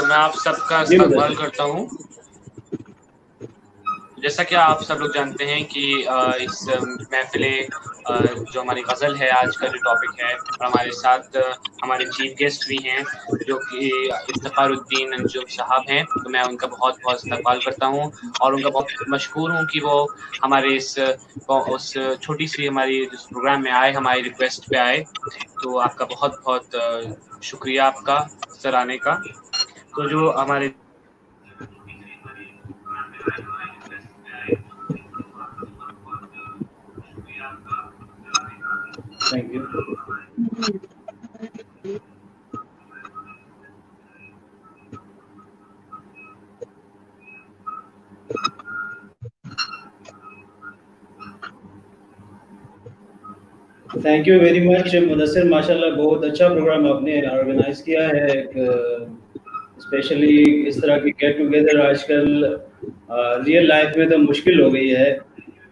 تو میں آپ سب کا استقبال کرتا ہوں. جیسا کہ آپ سب لوگ جانتے ہیں کہ اس محفل جو ہماری غزل ہے آج کا جو ٹاپک ہے، اور ہمارے ساتھ ہمارے چیف گیسٹ بھی ہیں جو کہ افتخار الدین انجم صاحب ہیں. تو میں ان کا بہت بہت استقبال کرتا ہوں اور ان کا بہت مشکور ہوں کہ وہ ہمارے اس چھوٹی سی ہماری جس پروگرام میں آئے، ہماری ریکویسٹ پہ آئے. تو آپ کا بہت بہت شکریہ آپ کا سر آنے کا. تو جو ہمارے thank you. Thank you very much Mudassir. ماشاء اللہ بہت اچھا پروگرام آپ نے آرگنائز کیا ہے. ایک اسپیشلی اس طرح کی گیٹ ٹوگیدر آج کل ریئل لائف میں تو مشکل ہو گئی ہے،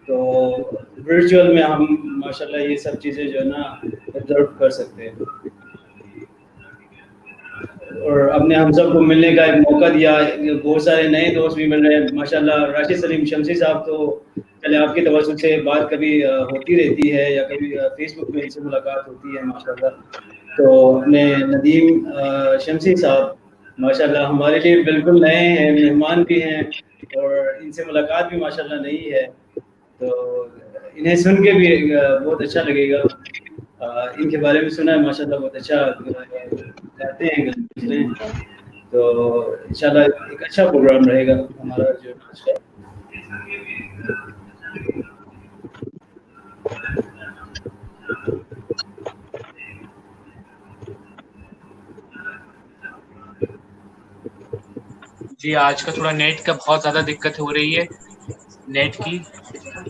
تو ورچوئل میں ہم ماشاء اللہ یہ سب چیزیں جو ہے نا آبزرو کر سکتے ہیں. اور اپنے ہم سب کو ملنے کا ایک موقع دیا. بہت سارے نئے دوست بھی مل رہے ہیں ماشاء اللہ. راشد سلیم شمسی صاحب تو چلے آپ کی توسط سے بات کبھی ہوتی رہتی ہے یا کبھی فیس بک میں ان سے ملاقات ہوتی ہے ماشاء اللہ. تو اپنے ندیم شمسی صاحب ماشاء اللہ ہمارے لیے بالکل نئے ہیں، مہمان بھی ہیں، اور ان سے ملاقات بھی ماشاء اللہ نہیں ہے. تو انہیں سن کے بھی بہت اچھا لگے گا. ان کے بارے میں سنا ہے ماشاء اللہ بہت اچھا گاتے ہیں غزلیں. تو انشاءاللہ ایک اچھا پروگرام رہے گا ہمارا جو آج کا. جی آج کا تھوڑا نیٹ کا بہت زیادہ دقت ہو رہی ہے نیٹ کی،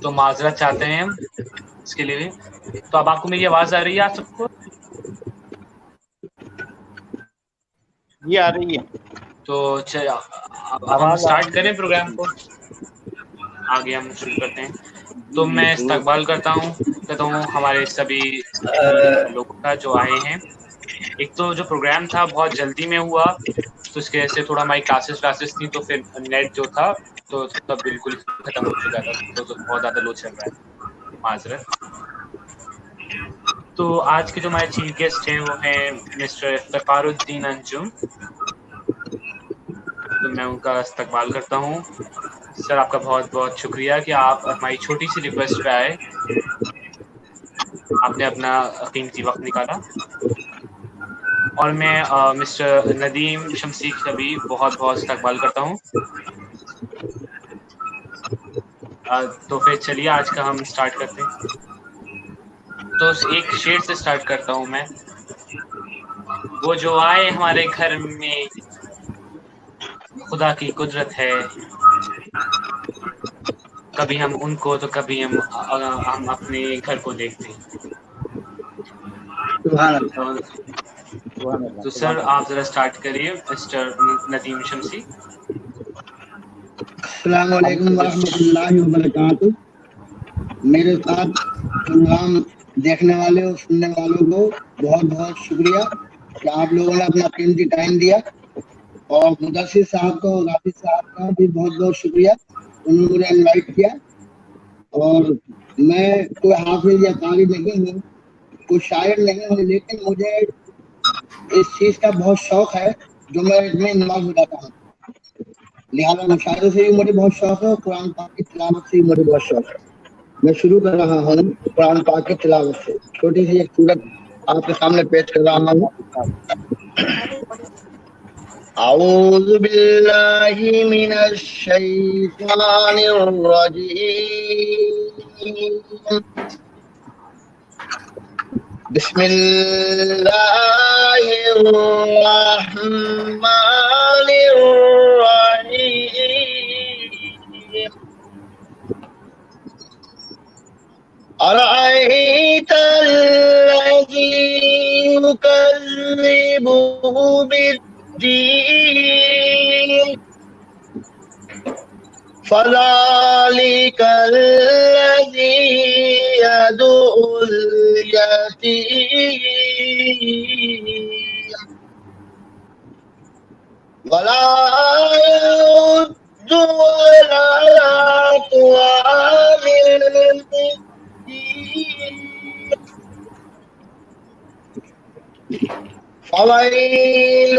تو معذرت چاہتے ہیں ہم اس کے لیے. تو اب آپ کو میری آواز آ رہی ہے آپ سب کو؟ جی آ رہی ہے. تو اب ہم اسٹارٹ کریں پروگرام کو. آگے ہم شروع کرتے ہیں. تو میں استقبال کرتا ہوں ہمارے سبھی لوگوں کا جو آئے ہیں. ایک تو جو پروگرام تھا بہت جلدی میں ہوا، تو اس کی وجہ سے تھوڑا ہماری کلاسز تھی، تو پھر نیٹ جو تھا تو بالکل ختم ہو چکا تھا، تو بہت زیادہ لو چل رہا ہے. معذرت. تو آج کے جو ہمارے چیف گیسٹ ہیں وہ ہیں مسٹر افتخار الدین انجم. تو میں ان کا استقبال کرتا ہوں. سر آپ کا بہت بہت شکریہ کہ آپ ہماری چھوٹی سی ریکویسٹ پہ آئے، آپ نے اپنا قیمتی وقت نکالا. اور میں مسٹر ندیم شمسی کا بھی بہت بہت استقبال کرتا ہوں. تو پھر چلیے آج کا ہم اسٹارٹ کرتے ہیں. تو ایک شعر سے اسٹارٹ کرتا ہوں میں. وہ جو آئے ہمارے گھر میں خدا کی قدرت ہے، کبھی ہم ان کو تو کبھی ہم اپنے گھر کو دیکھتے ہیں. سبحان اللہ. سبحان اللہ. تو سر سبحان اللہ. آپ ذرا اسٹارٹ کریے مسٹر ندیم شمسی. السلام علیکم ورحمۃ اللہ وبرکاتہ. میرے ساتھ پروگرام دیکھنے والے اور سننے والوں کو بہت بہت شکریہ کہ آپ لوگوں نے اپنا قیمتی ٹائم دیا. اور مدثر صاحب کو اور راشد صاحب کا بھی بہت بہت شکریہ، انہوں نے مجھے انوائٹ کیا. اور میں کوئی حافظ یا قاری نہیں ہوں، کوئی شاعر نہیں ہوں، لیکن مجھے اس چیز کا بہت شوق ہے جو میں میں نماز میں گاتا ہوں. لہٰذا مشاعرے سے بھی مجھے بہت شوق ہے اور قرآن پاک کی تلاوت سے بھی مجھے بہت شوق ہے. میں شروع کر رہا ہوں قرآن پاک کی تلاوت سے. چھوٹی سی ایک سورت آپ کے سامنے پیش کر رہا ہوں. اعوذ باللہ من الشیطان الرجیم. بسم اللہ الرحمن الرحیم. أرأيت الذي يكذب بالدين فذلك الذي يدعو اليتيم ولا يرد ولا تعامل فويل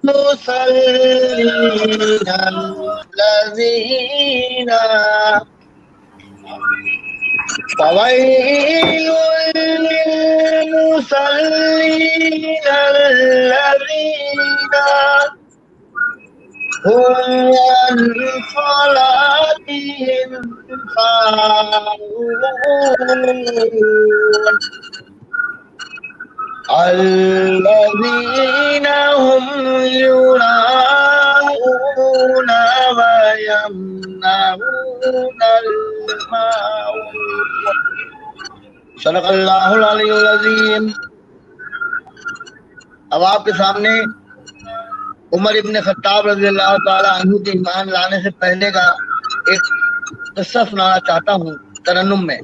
للمصلين الذين فويل للمصلين الذين هم عن صلاتهم ساهون الذين هم يراءون ويمنعون الماعون صدق اللہ العلی العظیم. اب آپ کے سامنے عمر ابن خطاب رضی اللہ تعالی عنہ کے ایمان لانے سے پہلے کا ایک قصہ سنانا چاہتا ہوں ترنم میں.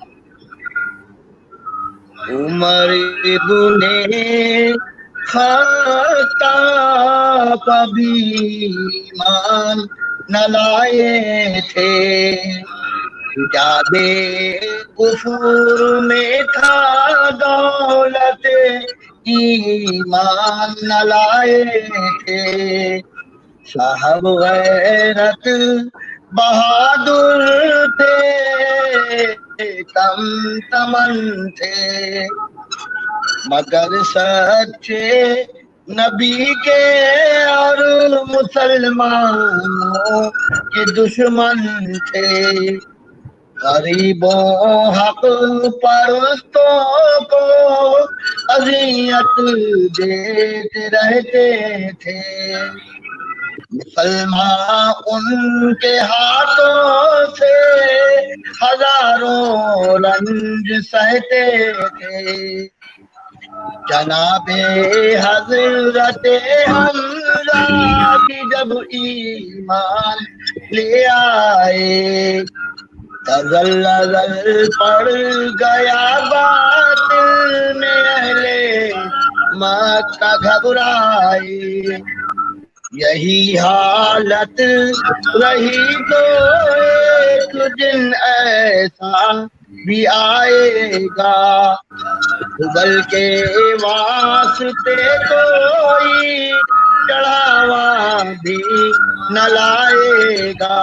عمر ابن خطاب بھی ایمان نہ لائے تھے، جادے کفر میں تھا دولت ایمان نہ لائے تھے. صاحب غیرت بہادر تھے، کم تمن تھے، مگر سچے نبی کے اور مسلمانوں کے دشمن تھے. غریبوں حق پرستوں کو اذیت دیتے رہتے تھے. مسلمان ان کے ہاتھوں سے ہزاروں رنج سہتے تھے. جناب حضرت حمزہ کی جب ایمان لے آئے، تزلزل پڑ گیا باطل میں اہل مکہ گھبرائے. یہی حالت رہی تو ایک دن ایسا بھی آئے گا، بل کے واسطے کوئی چڑھاوا بھی نہ لائے گا.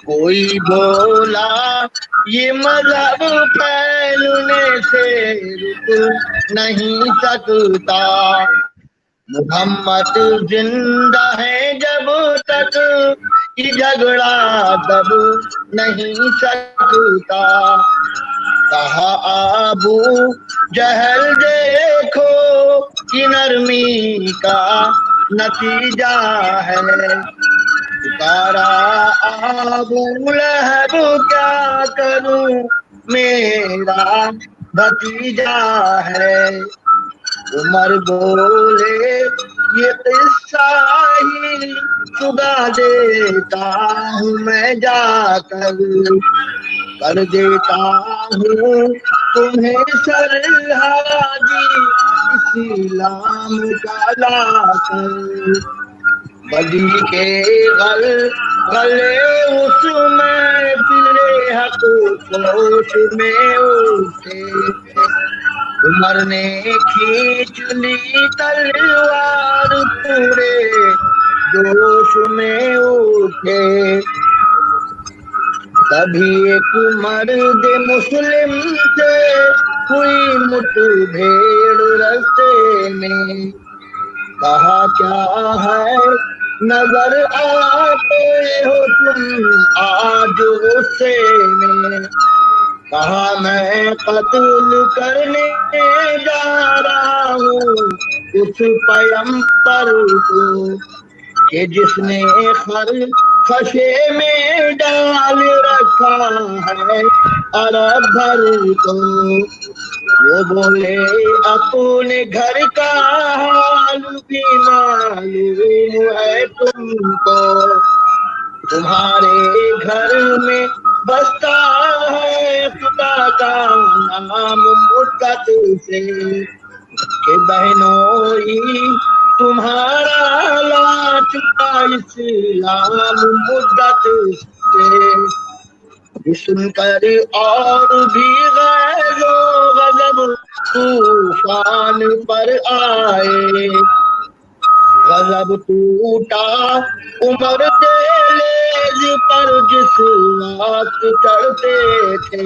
کوئی بولا یہ مذہب پھیلنے سے رک نہیں سکتا، محمد زندہ ہے جب تک یہ جھگڑا دب نہیں سکتا. کہا ابو جہل دیکھو یہ نرمی کا نتیجہ ہے، پکارا ابو لہب کیا کروں میرا بھتیجا ہے. عمر بولے یہ قصہ ہی چگا دیتا ہوں میں جا کر دیتا ہوں تمہیں سرحادی اسلام کا لا کر. بدی کے گلے اس میں پلے حق سوچ میں اٹھے. عمر نے کھینچ لی تلوار پورے جوش میں اٹھے. تبھی ایک مرد مسلم سے ہوئی مٹ بھیڑ رستے میں. کہا کیا ہے نظر آتے ہو تم آج غصے میں. کہا میں قتل کرنے جا رہا ہوں اس پیغمبر کو کہ جس نے خشے میں ڈال رکھا ہے عرب بھر کو. وہ بولے اپنے گھر کا حال بھی معلوم ہے تم کو، تمہارے گھر میں بستا ہے خدا کا نام مدت سے کہ بہنوئی تمہارا لا چکا اسلام مدت سے، سن کر اور بھی غیظ و غضب طوفان پر آئے، غضب ٹوٹا عمر دہلیز پر جس وقت چڑھتے تھے،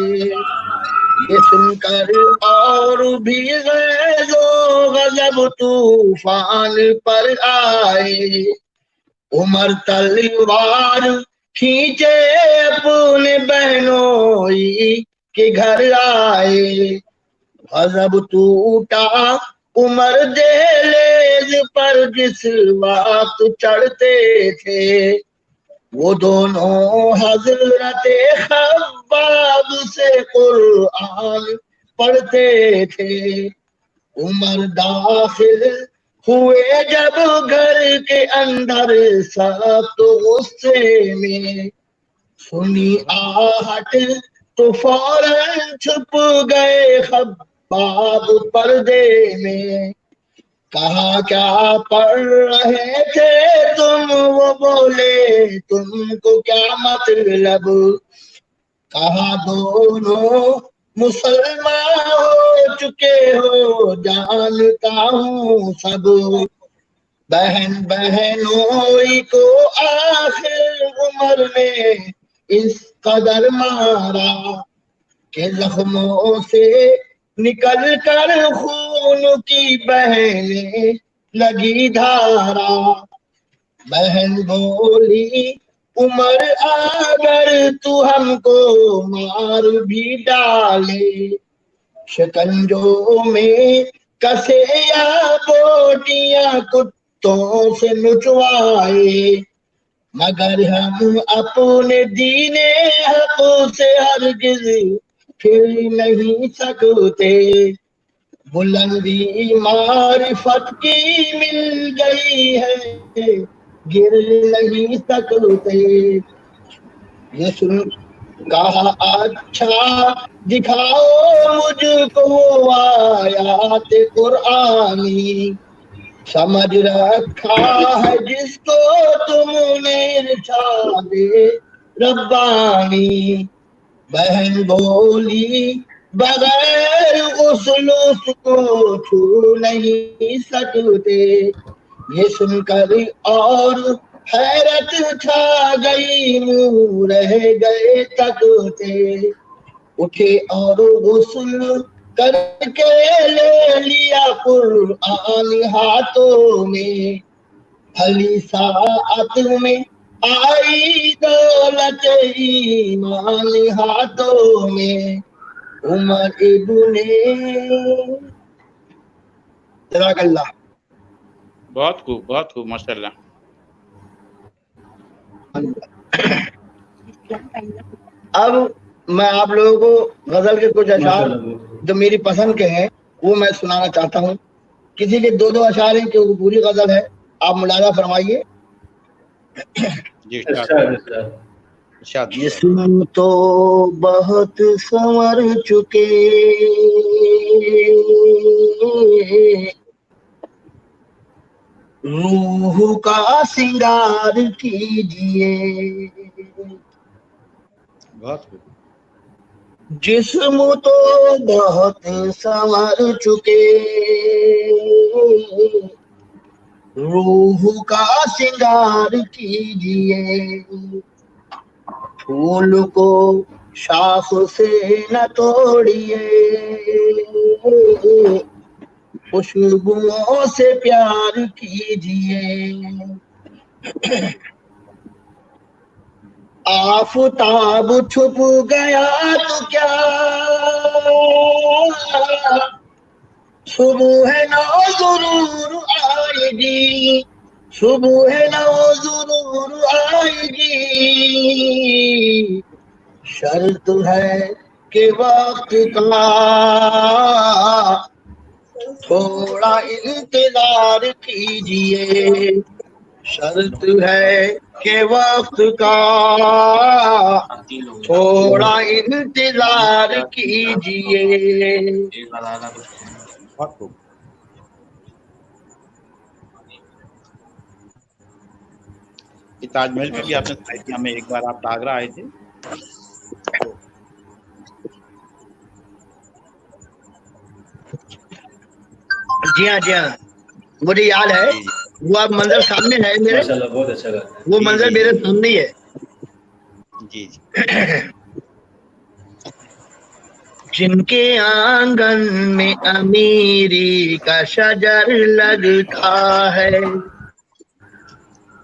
یہ سن کر اور بھی غیظ و غضب طوفان پر آئے، عمر تلوار کھینچے اپنے بہنوئی کے گھر آئے، غضب ٹوٹا عمر دہلیز پر جس وقت چڑھتے تھے، وہ دونوں حضرت خباب سے قرآن پڑھتے تھے، عمر داخل ہوئے جب گھر کے اندر سخت غصے میں، سنی آہٹ تو فوراً چھپ گئے خباب پردے میں، کہا کیا پڑھ رہے تھے تم، وہ بولے تم کو کیا مطلب، کہا دونوں مسلمان ہو چکے ہو جانتا ہوں سب، بہن بہنوئی کو آخر عمر نے اس قدر مارا کہ زخموں سے نکل کر خون کی بہنیں لگی دھارا، بہن بولی عمر اگر تو ہم کو مار بھی ڈالے، شکنجوں میں کسے یا بوٹیاں کتوں سے نچوائے، مگر ہم اپنے دین حق سے ہرگز پھر نہیں سکتے، بلندی معرفت کی مل گئی ہے گر نہیں سکتے، یہ سن کہا اچھا دکھاؤ مجھ کو آیات قرآنی، سمجھ رکھا ہے جس کو تم نے ارشاد ربانی، بہن بولی بغیر غسل اس کو چھو نہیں سکتے، یہ سن کر اور حیرت چھا گئی منہ رہ گئے تکتے، اٹھے اور غسل کر کے لے لیا قرآن ہاتھوں میں، بھلی ساعت میں آئی دولت ایمان ہاتھوں میں، عمر ابن جزاک اللہ۔ بہت خوب ماشاء اللہ۔ اب میں آپ لوگوں کو غزل کے کچھ اشعار جو میری پسند کے ہیں وہ میں سنانا چاہتا ہوں، کسی کے دو اشعار ہیں کہ وہ پوری غزل ہے، آپ ملاحظہ فرمائیے۔ جسم تو بہت سنور چکے روح کا سنگار کیجئے، جسم تو بہت سنور چکے روح کا سنگار کیجئے، پھول کو شاخ سے نہ توڑیے، خوشبوؤں سے پیار کیجئے، آفتاب چھپ گیا تو کیا صبح نو ضرور آئے گی، صبح نو ضرور آئے گی، شرط ہے کہ وقت کا تھوڑا انتظار کیجئے، شرط ہے کہ وقت کا تھوڑا انتظار کیجئے، کہ تاج محل کی بھی آپ نے سنائی تھی ہمیں، ایک بار آپ آگرہ آئے تھے. جی ہاں مجھے یاد ہے، وہ آپ منظر سامنے ہے میرے، ماشاءاللہ بہت اچھا گاتا ہے. وہ منظر میرے سامنے ہی ہے. جی جن کے آنگن میں امیری کا شجر لگتا ہے،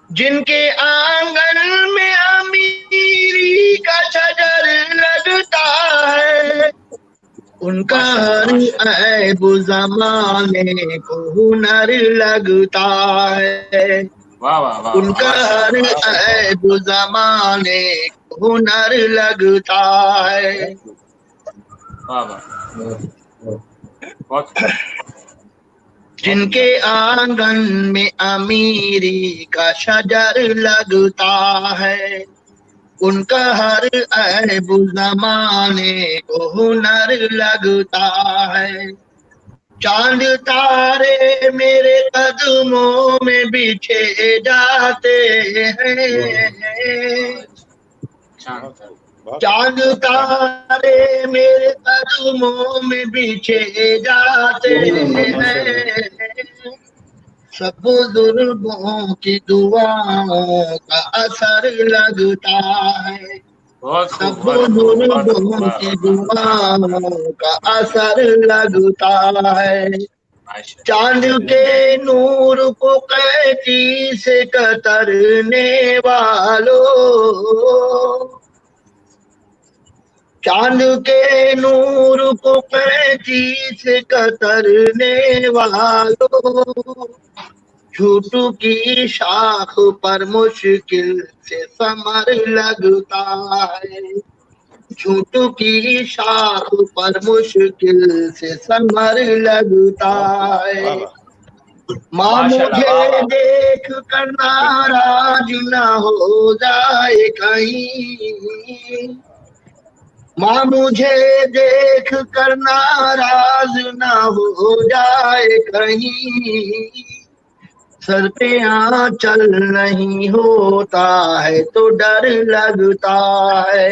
جن کے آنگن میں امیری کا شجر لگتا ہے، ان کا ہر عیب زمانے کو ہنر لگتا ہے. ان کا ہر عیب زمانے کو ہنر لگتا ہے. جن کے آنگن میں امیری کا شجر لگتا ہے، ان کا ہر عیب زمانے کو ہنر لگتا ہے. چاند تارے میرے قدموں میں بچھے جاتے ہیں، چاند تارے میرے قدموں میں بچھے جاتے ہیں. سب بزرگوں کی دعاؤں کا اثر لگتا ہے، سب بزرگوں کی دعاؤں کا اثر لگتا ہے. چاند کے نور کو قینچی سے کترنے والوں، چاند کے نور کو قینچی سے کترنے والوں، جھوٹ کی شاخ پر مشکل سے ثمر لگتا ہے، جھوٹ کی شاخ پر مشکل سے ثمر لگتا ہے. ماں مجھے دیکھ کر ناراض نہ ہو جائے کہیں، ماں مجھے دیکھ کر ناراض نہ ہو جائے کہیں. سر پہ آنچل نہیں ہوتا ہے تو ڈر لگتا ہے،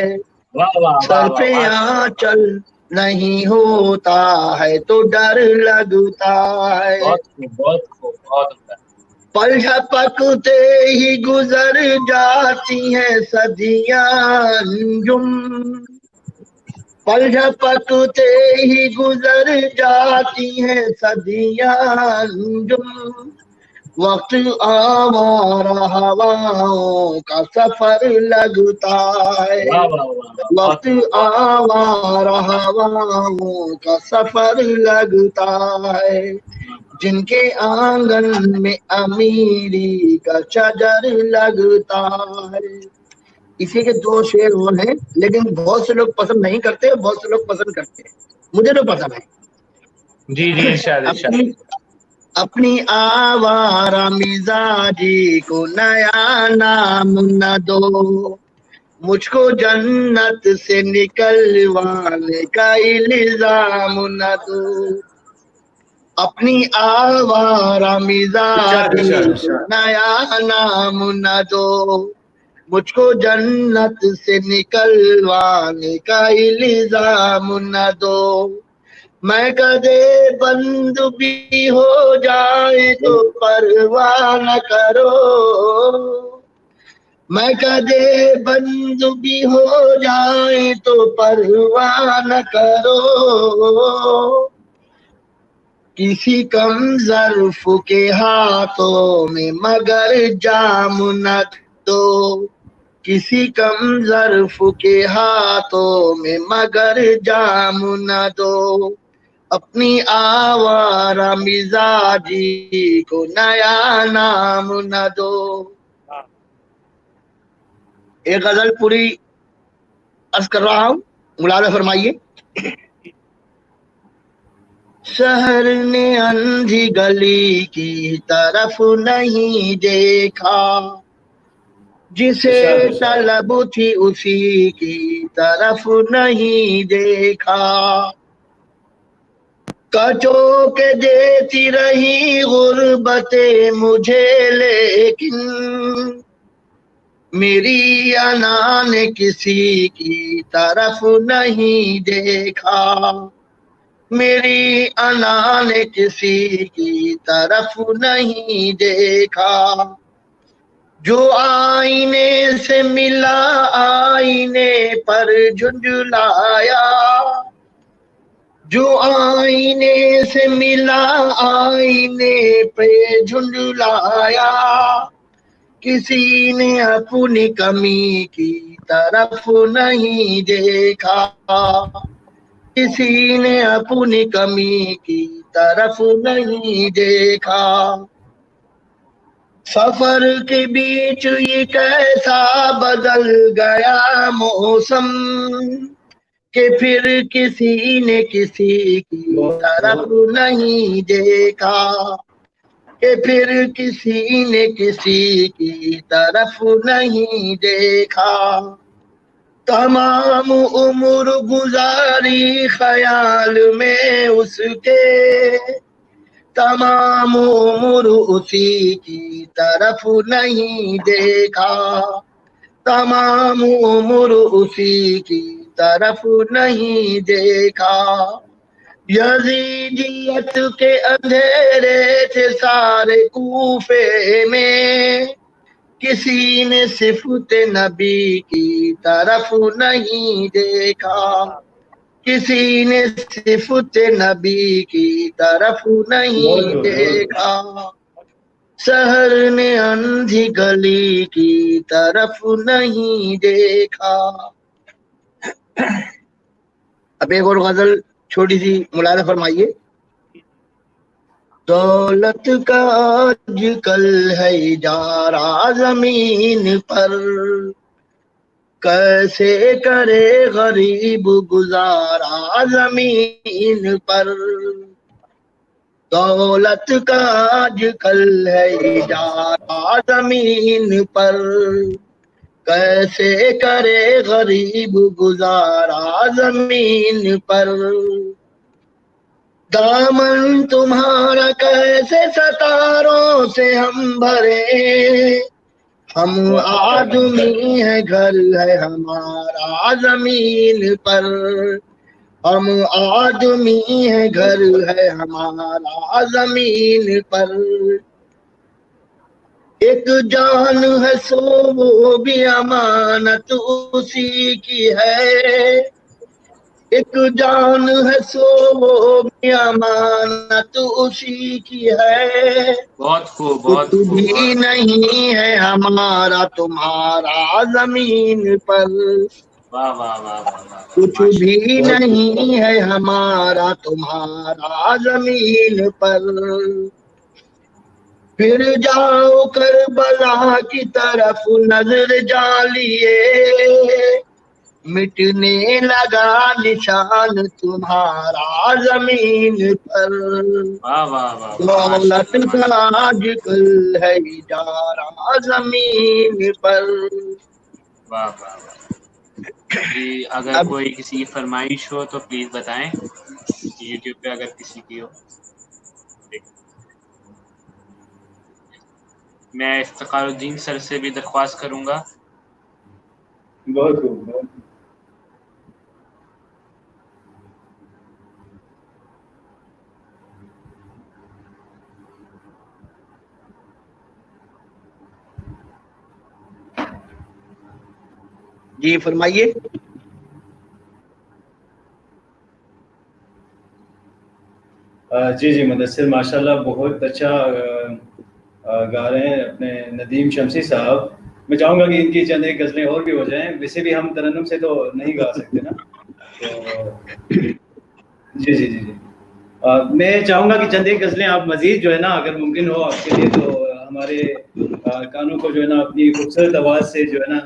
سر پہ آنچل نہیں ہوتا ہے تو ڈر لگتا ہے. پل جھپکتے ہی گزر جاتی ہیں صدیاں انجم، پل جھپکتے ہی گزر جاتی ہیں صدیاں انجم. وقت آوارہ ہواؤں کا سفر لگتا ہے، وقت آوارہ ہواؤں کا سفر لگتا ہے. جن کے آنگن میں امیری کا شجر لگتا ہے. اسی کے 2 شعر وہ ہیں، لیکن بہت سے لوگ پسند نہیں کرتے، بہت سے لوگ پسند کرتے ہیں. مجھے تو پسند ہے. جی ارشاد. اپنی آوارہ مزاجی کو نیا نام نہ دو، مجھ کو جنت سے نکلوانے کا الزام نہ دو. اپنی آوارہ مزاجی کو نیا نام نہ دو، مجھ کو جنت سے نکلوانے کا الزام نہ دو. میں کدے بند بھی ہو جائے تو پرواہ نہ کرو، میں کدے بند بھی ہو جائے تو پرواہ نہ کرو. کسی کم ظرف کے ہاتھوں میں مگر جام نہ دو، کسی کم ظرف کے ہاتھوں میں مگر جام نہ دو. اپنی آوارہ مزاجی کو نیا نام نہ دو. ایک غزل پوری عرض کر رہا ہوں، ملاحظہ فرمائیے. شہر نے اندھی گلی کی طرف نہیں دیکھا، جسے طلب تھی اسی کی طرف نہیں دیکھا. کچو کے دیتی رہی غربتیں مجھے، لیکن میری انا نے کسی کی طرف نہیں دیکھا، میری انا نے کسی کی طرف نہیں دیکھا، جو آئینے سے ملا آئینے پر جھنجھلایا، جو آئینے سے ملا آئینے پہ جھنجھلایا، کسی نے اپنی کمی کی طرف نہیں دیکھا، کسی نے اپنی کمی کی طرف نہیں دیکھا، سفر کے بیچ یہ کیسا بدل گیا موسم کہ پھر کسی نے کسی کی طرف نہیں دیکھا، کہ پھر کسی نے کسی کی طرف نہیں دیکھا، تمام عمر گزاری خیال میں اس کے، تمام عمر اسی کی طرف نہیں دیکھا، تمام عمر اسی کی طرف نہیں دیکھا، یزیدیت کے اندھیرے تھے سارے کوفے میں، کسی نے صفت نبی کی طرف نہیں دیکھا، کسی نے صفت نبی کی طرف نہیں دیکھا، سحر نے اندھی گلی کی طرف نہیں دیکھا۔ اب ایک اور غزل چھوٹی سی ملاحظہ فرمائیے۔ دولت کا آج کل ہے اجارہ زمین پر، کیسے کرے غریب گزارا زمین پر، دولت کا آج کل ہے اجارہ زمین پر، کیسے کرے غریب گزارا زمین پر، دامن تمہارا کیسے ستاروں سے ہم بھرے، ہم آدمی ہے گھر ہے ہمارا زمین پر، ہم آدمی ہے گھر ہے ہمارا زمین پر، ایک جان ہے سو وہ بھی امانت اسی کی ہے، ایک جان ہے سو وہ بھی امانت اسی کی ہے، بہت خوب، بہت کچھ خوب، بھی بہت خوب۔ نہیں ہے ہمارا تمہارا زمین پر، واہ واہ واہ واہ واہ، کچھ ماشاء بھی نہیں ہے ہمارا تمہارا زمین پر، پھر جاؤ کربلا کی طرف نظر جالیے، مٹنے لگا نشان تمہارا زمین پر، واہ واہ واہ واہ، ماشاء دولت اللہ، کا ماشاء آج کل ہے اجارہ زمین پر۔ واہ واہ واہ۔ جی اگر اب کوئی کسی کی فرمائش ہو تو پلیز بتائیں، یوٹیوب پہ اگر کسی کی ہو۔ میں افتخار الدین سر سے بھی درخواست کروں گا۔ بہت خوب، بہت خوب۔ جی فرمائیے۔ جی مدثر ماشاءاللہ بہت اچھا گا رہے ہیں اپنے ندیم شمسی صاحب۔ میں چاہوں گا کہ ان کی چند ایک غزلیں اور بھی ہو جائیں، ویسے بھی ہم ترنم سے تو نہیں گا سکتے نا، تو جی میں چاہوں گا کہ چند ایک غزلیں آپ مزید جو ہے نا اگر ممکن ہو آپ کے لیے تو ہمارے کانوں کو جو ہے نا اپنی خوبصورت آواز سے جو ہے نا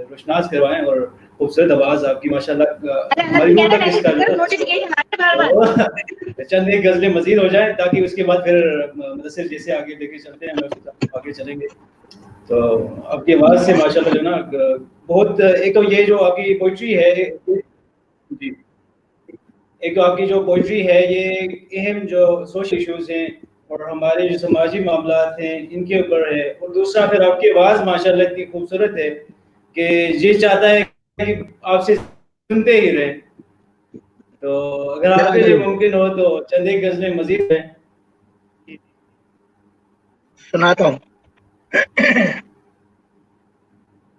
روشناس کروائیں، اور خوبصورت آواز آپ کی ماشاءاللہ ہماری روح تک اس کا چند ایک غزلیں مزید ہو جائیں تاکہ اس کے بعد پھر مدثر جیسے آگے لے کے چلتے ہیں ہم آگے چلیں گے۔ تو آپ کی آواز سے ماشاءاللہ جو نا بہت، ایک تو یہ جو آپ کی پوئٹری ہے جی، ایک تو آپ کی جو پوئٹری ہے یہ اہم جو سوشل ایشوز ہیں اور ہمارے جو سماجی معاملات ہیں ان کے اوپر ہے، اور دوسرا پھر آپ کی آواز ماشاءاللہ اتنی خوبصورت ہے کہ یہ چاہتا ہے کہ آپ سے سنتے ہی رہیں. تو اگر آپ کے لیے ممکن ہو تو چند ایک غزلیں مزید ہیں. سناتا ہوں.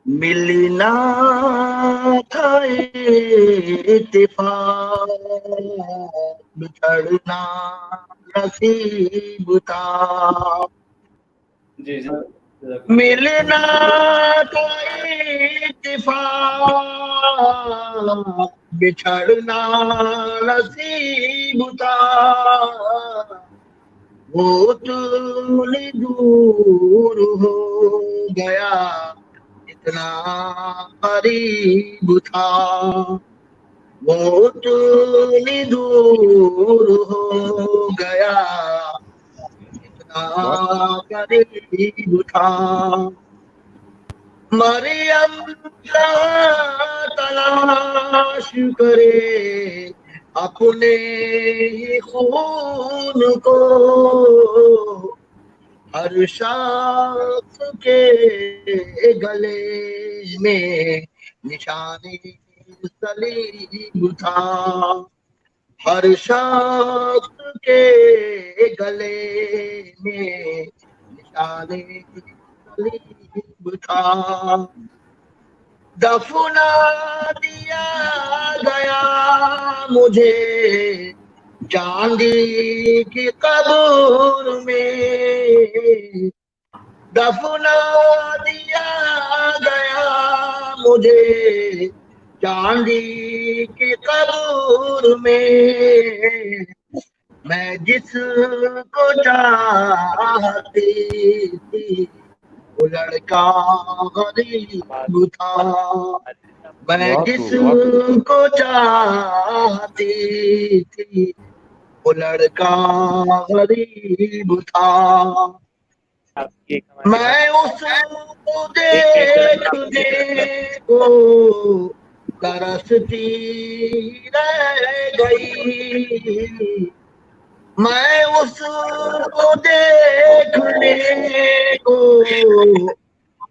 ملنا تھا اتفاق، بچھڑنا نصیب تھا. جی جی ملنا تھا اتفاق، بچھڑنا نصیب تھا. وہ تو دور ہو گیا اتنا قریب تھا. وہ تو دور ہو گیا اتنا قریب تھا. مریم تلاش کرے اپنے ہی خون کو، ہر شخص کے گلے میں نشان صلیب تھا. ہر شخص کے گلے میں نشان صلیب تھا. دفنا دیا گیا مجھے چاندی کی قبر میں، دفنا دیا گیا مجھے چاندی کی قبر میں. میں جس کو چاہتی تھی وہ لڑکا غریب تھا. میں جس کو چاہتی تھی وہ لڑکا غریب تھا. میں اس کو دیکھنے کو ترستی رہ گئی. میں اس کو دیکھنے کو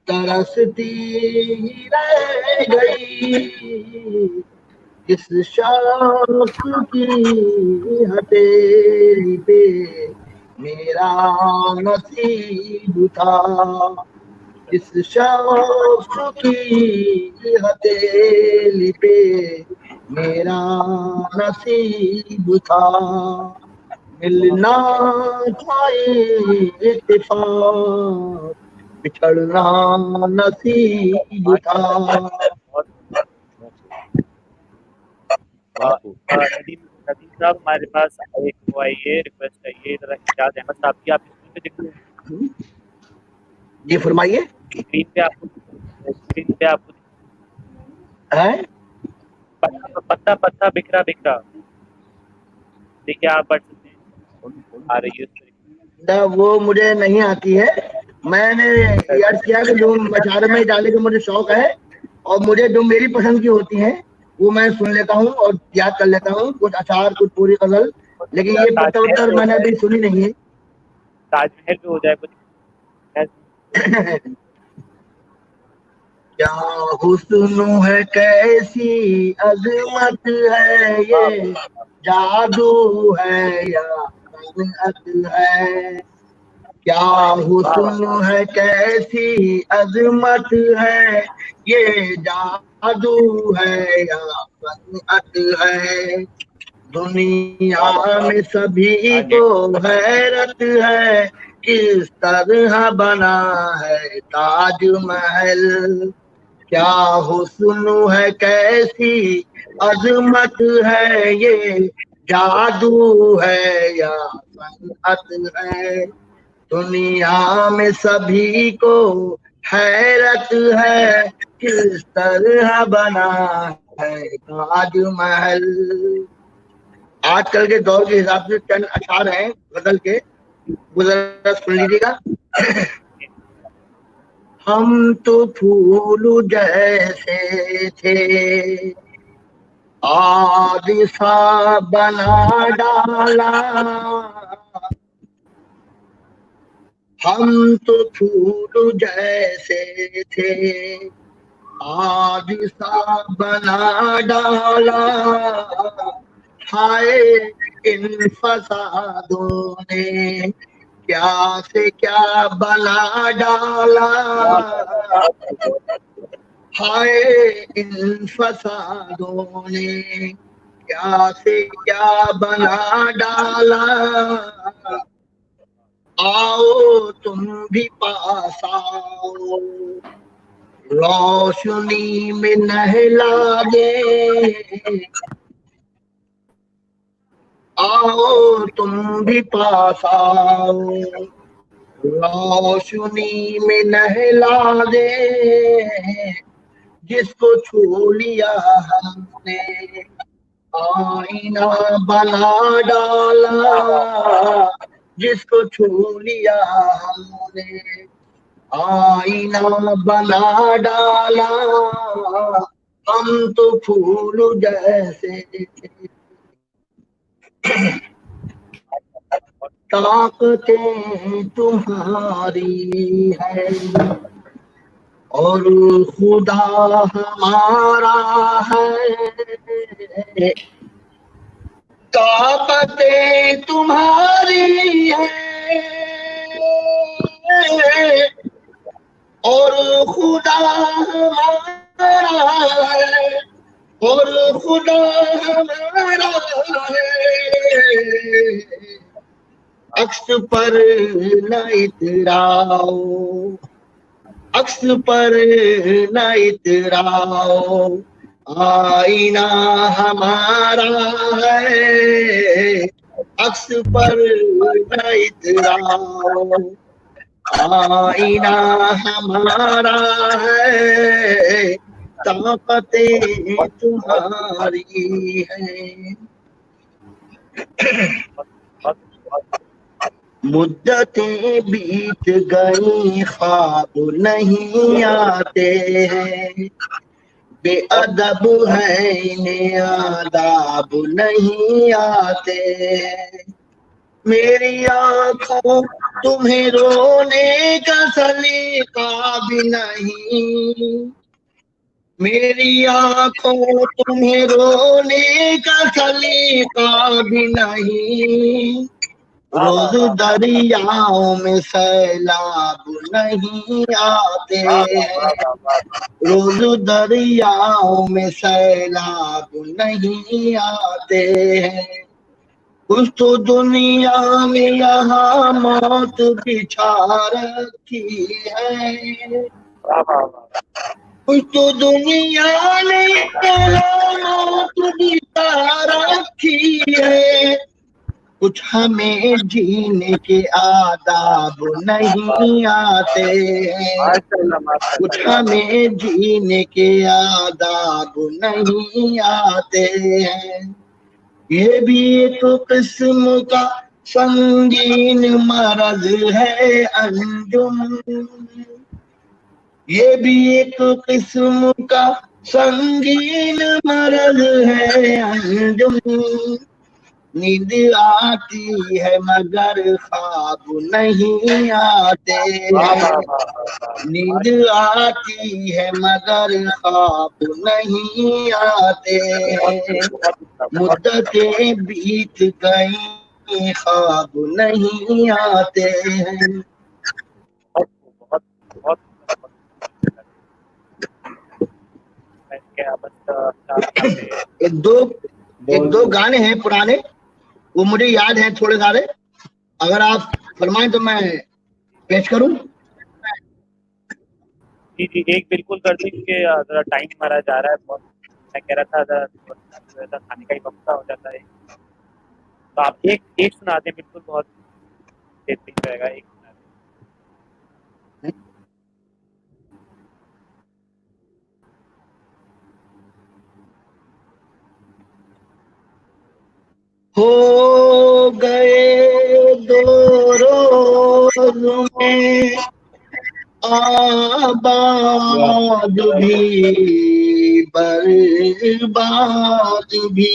ترستی رہ گئی. اس شخص کی ہتھیلی پہ میرا نصیب تھا. اس شخص کی ہتھیلی پہ میرا نصیب تھا. ملنا تھا اتفاق، بچھڑنا نصیب تھا. ندیم صاحب ہمارے پاس ایک وہ آئی ہے ریکویسٹ آئی ہے ذرا اجاز احمد صاحب کی، آپ اسکرین پہ دیکھ لیں. جی فرمائیے. اسکرین پہ آپ کو ہے پتا پتا بکھرا بکھرا دیکھیے، آپ پڑھ سکتے ہیں، آ رہی ہے. وہ مجھے نہیں آتی ہے. میں نے یاد کیا کہ جو اشعار میں ڈالنے کا مجھے شوق ہے، اور مجھے جو میری پسند کی ہوتی ہیں وہ میں سن لیتا ہوں اور یاد کر لیتا ہوں، کچھ اشعار کچھ پوری غزل. لیکن یہ پتہ اتر میں نے ابھی سنی نہیں ہے. تاج محل پہ ہو جائے کچھ. کیا حسن ہے کیسی عظمت ہے، یہ جادو ہے یا صنعت ہے. کیا حسن ہے کیسی عظمت ہے، یہ جادو ہے یا صنعت ہے. دنیا میں سبھی کو حیرت ہے، کس طرح بنا ہے تاج محل. کیا حسن ہے کیسی عظمت ہے، یہ جادو ہے یا صنعت ہے. دنیا میں سبھی کو حیرت ہے، کس طرح بنا ہے تاج محل. آج کل کے دور کے حساب سے چند اشعار ہیں غزل کے، وہ ذرا سن لیجیے گا. ہم تو پھول جیسے تھے، آج سا بنا ڈالا. ہم تو پھول جیسے تھے آج سا بنا ڈالا ہائے ان فسادوں نے کیا سے کیا بنا ڈالا ہائے ان فسادوں نے کیا سے کیا بنا ڈالا آؤ تم بھی پاس آؤ روشنی میں نہلا دے آؤ تم بھی پاس آؤ روشنی میں نہلا دے جس کو چھو لیا ہم نے آئینہ بنا ڈالا جس کو چھو لیا ہم نے آئینہ بنا ڈالا ہم تو پھول جیسے طاقتیں تمہاری ہے اور خدا ہمارا ہے طاقتیں تمہاری ہے اور خدا ہمارا ہے اور خدا ہمارا ہے عکس پر نہ اتراؤ عکس پر نہ اتراؤ آئینہ ہمارا ہے عکس پر نہ اتراؤ آئینہ ہمارا ہے طاقتیں تمہاری ہیں مدتیں بیت گئی خواب نہیں آتے ہیں بے ادب ہیں انہیں آداب نہیں آتے ہیں میری آنکھوں تمہیں رونے کا سلیقہ بھی نہیں میری آنکھوں تمہیں رونے کا سلیقہ بھی نہیں روز دریاؤں میں سیلاب نہیں آتے روز دریاؤں میں سیلاب نہیں آتے ہیں کچھ تو دنیا میں یہاں موت بچھا رکھی ہے کچھ تو دنیا نے یہاں موت بچھا رکھی ہے کچھ ہمیں جینے کے آداب نہیں آتے ہیں کچھ ہمیں جینے کے آداب نہیں آتے ہیں یہ بھی ایک قسم کا سنگین مرض ہے انجم یہ بھی ایک قسم کا سنگین مرض ہے انجم نیند آتی ہے مگر خواب نہیں آتے نیند آتی ہے مگر خواب نہیں آتے مدتیں بیت گئی خواب نہیں آتے ہیں ایک دو گانے ہیں پرانے وہ مجھے یاد ہیں تھوڑے سارے اگر آپ فرمائیں تو میں پیش کروں جی جی ایک بالکل کر دیں کہ ذرا ٹائم ہمارا جا رہا ہے بہت میں کہہ رہا تھا ذرا کھانے کا ہی وقت ہو جاتا ہے تو آپ ایک سنا دیں بالکل بہت بہترین رہے گا ایک سنا دیں ہو گئے دو روز میں آباد بھی برباد بھی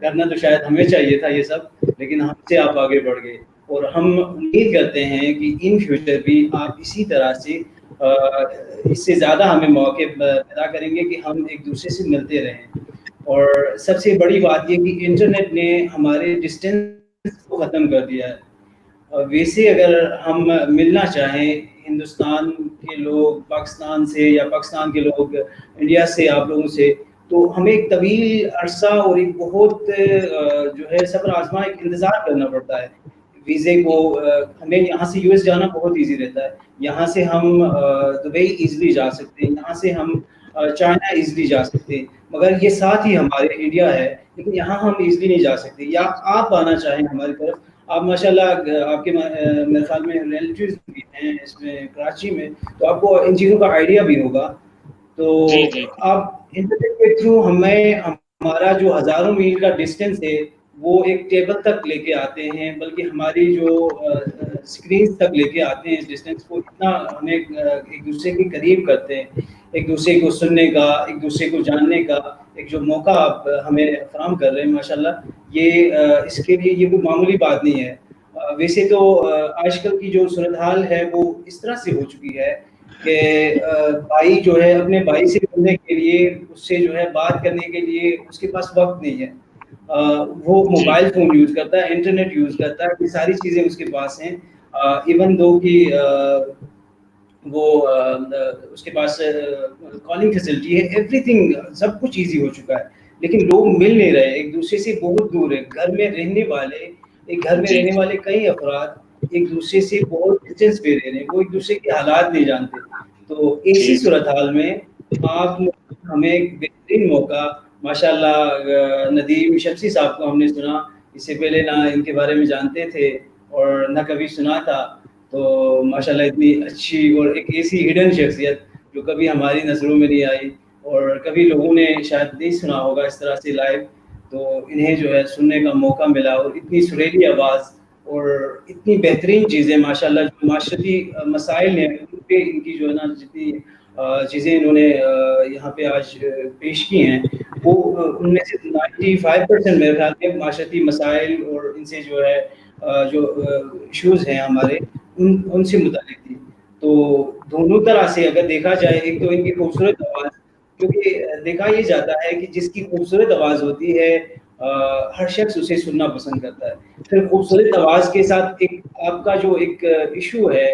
کرنا تو شاید ہمیں چاہیے تھا یہ سب، لیکن ہم سے آپ آگے بڑھ گئے، اور ہم امید کرتے ہیں کہ ان فیوچر بھی آپ اسی طرح سے اس سے زیادہ ہمیں موقع پیدا کریں گے کہ ہم ایک دوسرے سے ملتے رہیں۔ اور سب سے بڑی بات یہ کہ انٹرنیٹ نے ہمارے ڈسٹینس کو ختم کر دیا ہے۔ ویسے اگر ہم ملنا چاہیں ہندوستان کے لوگ پاکستان سے، یا پاکستان کے لوگ انڈیا سے، آپ لوگوں سے، تو ہمیں ایک طویل عرصہ اور ایک بہت جو ہے صبر آزما ایک انتظار کرنا پڑتا ہے ویزے کو۔ ہمیں یہاں سے یو ایس جانا بہت ایزی رہتا ہے، یہاں سے ہم دبئی ایزیلی جا سکتے ہیں، یہاں سے ہم چائنا ایزیلی جا سکتے ہیں، مگر یہ ساتھ ہی ہمارے انڈیا ہے، لیکن یہاں ہم ایزیلی نہیں جا سکتے۔ یا آپ آنا چاہیں ہماری طرف، آپ ماشاءاللہ آپ کے میرے خیال میں ریلیٹیوز بھی ہیں اس میں کراچی میں، تو آپ کو ان چیزوں کا آئیڈیا بھی ہوگا۔ تو آپ انٹرنیٹ کے تھرو ہمارا جو ہزاروں میل کا ڈسٹینس ہے وہ ایک ٹیبل تک لے کے آتے ہیں، بلکہ ہماری جو اسکرین تک لے کے آتے ہیں اس ڈسٹینس کو، اتنا ہمیں ایک دوسرے کے قریب کرتے ہیں، ایک دوسرے کو سننے کا، ایک دوسرے کو جاننے کا ایک جو موقع آپ ہمیں فراہم کر رہے ہیں ماشاءاللہ، یہ اس کے لیے یہ کوئی معمولی بات نہیں ہے۔ ویسے تو آج کل کی جو صورتحال ہے وہ اس طرح سے ہو چکی ہے کہ بھائی جو ہے اپنے بھائی سے ملنے کے لیے، اس سے جو ہے بات کرنے کے لیے اس کے پاس وقت نہیں ہے، وہ موبائل فون یوز کرتا ہے، انٹرنیٹ یوز کرتا ہے، یہ ساری چیزیں اس کے پاس ہیں، ایون دو کہ وہ اس کے پاس کالنگ فیسلٹی ہے، ایوری تھنگ، سب کچھ ایزی ہو چکا ہے، لیکن لوگ مل نہیں رہے، ایک دوسرے سے بہت دور ہے۔ گھر میں رہنے والے، ایک گھر میں رہنے والے کئی افراد ایک دوسرے سے بہت ڈسٹینس پہ رہ رہے ہیں، وہ ایک دوسرے کے حالات نہیں جانتے۔ تو ایسی صورتحال میں آپ ہمیں ایک بہترین موقع، ماشاءاللہ ندیم شمسی صاحب کو ہم نے سنا، اس سے پہلے نہ ان کے بارے میں جانتے تھے اور نہ کبھی سنا تھا، تو ماشاءاللہ اتنی اچھی اور ایک ایسی ہڈن شخصیت جو کبھی ہماری نظروں میں نہیں آئی اور کبھی لوگوں نے شاید نہیں سنا ہوگا اس طرح سے لائیو، تو انہیں جو ہے سننے کا موقع ملا، اور اتنی سریلی آواز اور اتنی بہترین چیزیں ماشاءاللہ، جو معاشرتی مسائل ہیں ان پہ ان کی جو ہے نا جتنی چیزیں انہوں نے یہاں پہ آج پیش کی ہیں، وہ ان میں سے 95% میرے خیال میں معاشرتی مسائل اور ان سے جو ہے جو ایشوز ہیں ہمارے ان سے متعلق تھی۔ تو دونوں طرح سے اگر دیکھا جائے، ایک تو ان کی خوبصورت آواز، کیونکہ دیکھا یہ جاتا ہے کہ جس کی خوبصورت آواز ہوتی ہے ہر شخص اسے سننا پسند کرتا ہے۔ پھر خوبصورت آواز کے ساتھ ایک آپ کا جو ایک ایشو ہے،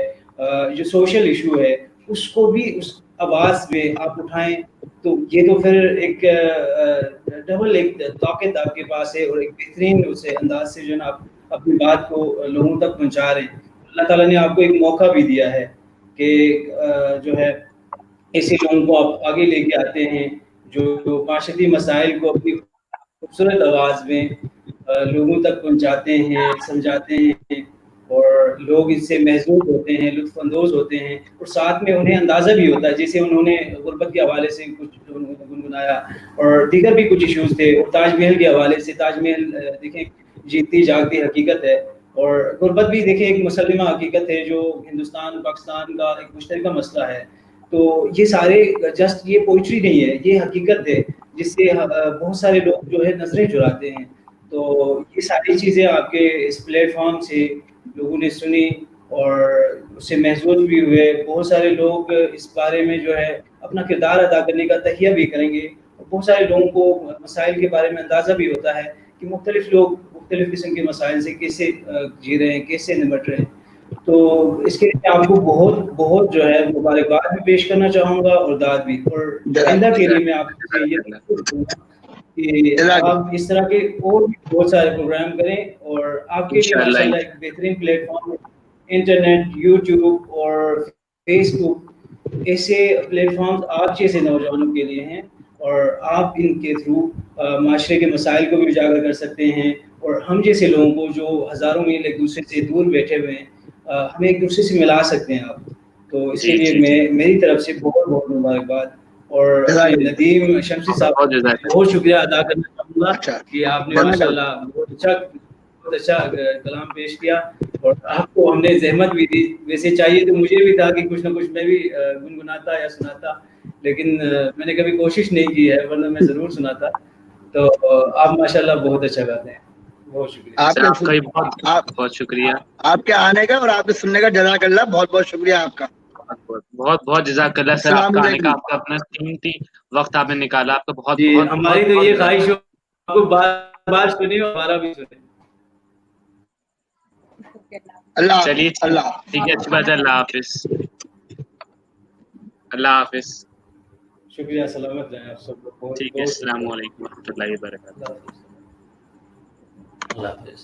جو سوشل ایشو ہے، اس کو بھی اس آواز میں آپ اٹھائیں، تو یہ تو پھر ایک ڈبل ایک طاقت آپ کے پاس ہے، اور ایک بہترین اس انداز سے جو ہے نا آپ اپنی بات کو لوگوں تک پہنچا رہے ہیں۔ اللہ تعالیٰ نے آپ کو ایک موقع بھی دیا ہے کہ جو ہے ایسے لوگوں کو آپ آگے لے کے آتے ہیں جو معاشرتی مسائل کو اپنی خوبصورت آواز میں لوگوں تک پہنچاتے ہیں، سمجھاتے ہیں، اور لوگ اس سے محظوظ ہوتے ہیں، لطف اندوز ہوتے ہیں، اور ساتھ میں انہیں اندازہ بھی ہوتا ہے، جیسے انہوں نے غربت کے حوالے سے کچھ گنگنایا اور دیگر بھی کچھ ایشوز تھے، اور تاج محل کے حوالے سے، تاج محل دیکھیں جیتی جاگتی حقیقت ہے، اور غربت بھی دیکھیں ایک مسلمہ حقیقت ہے جو ہندوستان پاکستان کا ایک مشترکہ مسئلہ ہے۔ تو یہ سارے جسٹ یہ پوئٹری نہیں ہے، یہ حقیقت ہے جس سے بہت سارے لوگ جو ہے نظریں چراتے ہیں۔ تو یہ ساری چیزیں آپ کے اس پلیٹ فارم سے لوگوں نے سنی اور اس سے محظوظ بھی ہوئے، بہت سارے لوگ اس بارے میں جو ہے اپنا کردار ادا کرنے کا تہیہ بھی کریں گے، اور بہت سارے لوگوں کو مسائل کے بارے میں اندازہ بھی ہوتا ہے کہ مختلف لوگ مختلف قسم کے مسائل سے کیسے جی رہے ہیں، کیسے نمٹ رہے ہیں۔ تو اس کے لیے آپ کو بہت بہت جو ہے مبارکباد بھی پیش کرنا چاہوں گا اور داد بھی، اور آئندہ کے لیے میں آپ سے یہ دوں گا کہ آپ اس طرح کے اور بھی بہت سارے پروگرام کریں، اور آپ کے لیے ماشاءاللہ ایک بہترین پلیٹ فارم، انٹرنیٹ، یوٹیوب اور فیس بک، ایسے پلیٹ فارمز آپ جیسے نوجوانوں کے لیے ہیں، اور آپ ان کے تھرو معاشرے کے مسائل کو بھی اجاگر کر سکتے ہیں، اور ہم جیسے لوگوں کو جو ہزاروں میل ایک دوسرے سے دور بیٹھے ہوئے ہیں ہمیں ایک دوسرے سے ملا سکتے ہیں آپ۔ تو اس کے لیے میں میری طرف سے بہت بہت مبارکباد، اور ندیم شمسی صاحب بہت شکریہ ادا کرنا چاہوں گا کہ آپ نے ماشاءاللہ بہت اچھا کلام پیش کیا، اور آپ کو ہم نے زحمت بھی دی، ویسے چاہیے تو مجھے بھی تھا کہ کچھ نہ کچھ میں بھی گنگناتا یا سناتا، لیکن میں نے کبھی کوشش نہیں کی ہے، ورنہ میں ضرور سناتا۔ تو آپ ماشاءاللہ بہت اچھا گاتے ہیں. بہت شکریہ. سر آپ کا بھی بہت بہت شکریہ. آپ کے آنے کا اور آپ کے سننے کا جزاک اللہ, بہت بہت شکریہ آپ کا. بہت بہت جزاک اللہ سر, آپ کا آنے کا, آپ کا اپنا قیمتی وقت آپ نے نکالا, آپ کا بہت جی بہت ہماری تو یہ خواہش ہو آپ کو بار بار سنیں اور ہمارا بھی سنیں. اللہ چلیے اللہ ٹھیک ہے, اچھی بات ہے. اللہ حافظ. اللہ حافظ. شکریہ, سلامت رہیں آپ سب لوگ. ٹھیک ہے, السلام علیکم و رحمۃ اللہ وبرکاتہ. اللہ حافظ.